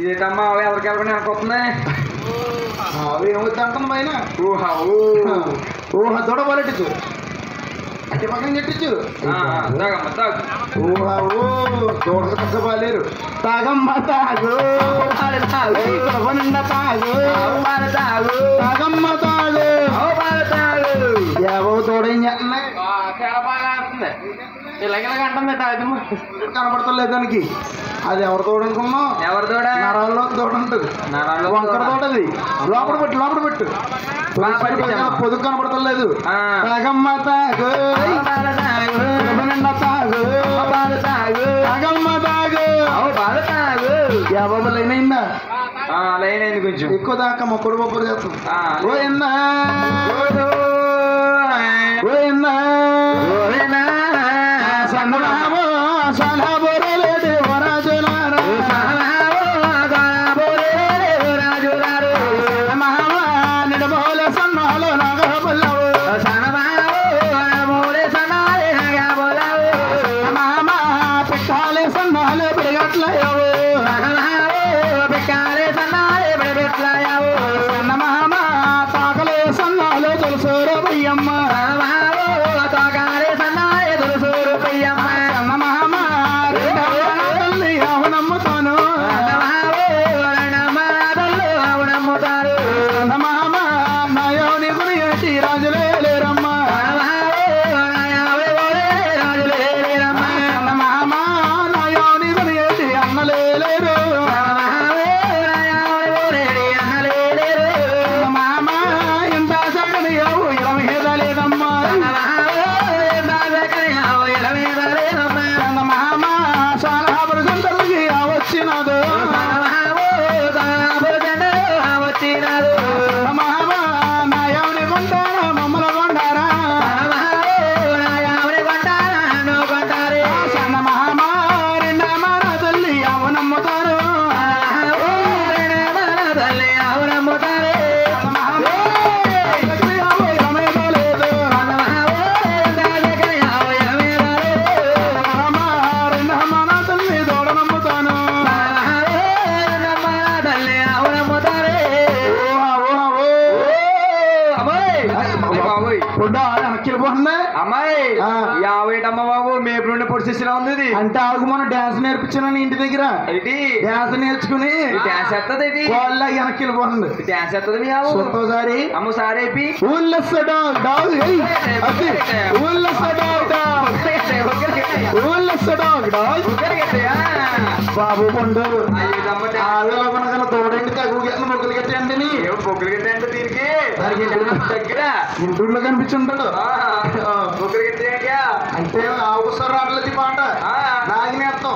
ఇదేటమ్మా ఎవరికి ఎవరికైనా అనుకుంటుంది ఏమవుతా అంటుంది పైన ఊహ చూడబలెట్టు అంటే పక్కన చెట్టించు చూడలేరు తాగమ్మ తాగు తాగు తాగమ్మ తాగు ఏవో తోడేం చేస్తున్నాయి చాలా బాగా ఆడుతుంది ఇలాగ అంటుంది కనపడతలేదు దానికి అది ఎవరి తోడు అనుకున్నాం ఎవరి తోడ నరాల్లో తోడు ఉంటుంది వంకర తోటది లోపల పెట్టు పొదుగు కనపడతలేదు తాగమ్మ తాగు తాగు తాగమ్మ తాగు బాబు లైన్ అయిందా లైన్ అయింది కొంచెం ఎక్కువ దాకా మొక్కడు బొబ్బరు చేస్తాం సన్నరామో సలబోరేడు వరాజులారా నిడబోల సన్నాలు నగబుల్లవు మామ పిక్కాలే సన్నాలు బిడగట్లయవు సన్న మామ తాకలే సన్నాలు తులసూరు బయ్యమ్మ అమ్మాయి యావేటమ్మ బాబు మేపు నుండి పొడిచేసినా ఉంది అంటే ఆగు మనం డాన్స్ నేర్పించాను ఇంటి దగ్గర ఏంటి డాన్స్ నేర్చుకుని డాన్స్ ఎత్తది ఏంటి వాళ్ళ వెనక్కి వెళ్ళిపోతుంది డాన్స్ ఎత్తది మీ ఒకసారి అమ్మ సారేపి బాబు పండు తోడండి తగ్గు మొక్కలు కట్టండి బొక్కలు కట్టండి దీనికి దగ్గర గుంటూరులో కనిపించుంటాడు బొక్కలు కట్టా అంటే అవసరం రావట్లేదు ఈ పాట నాగిని అర్థం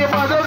పదుగా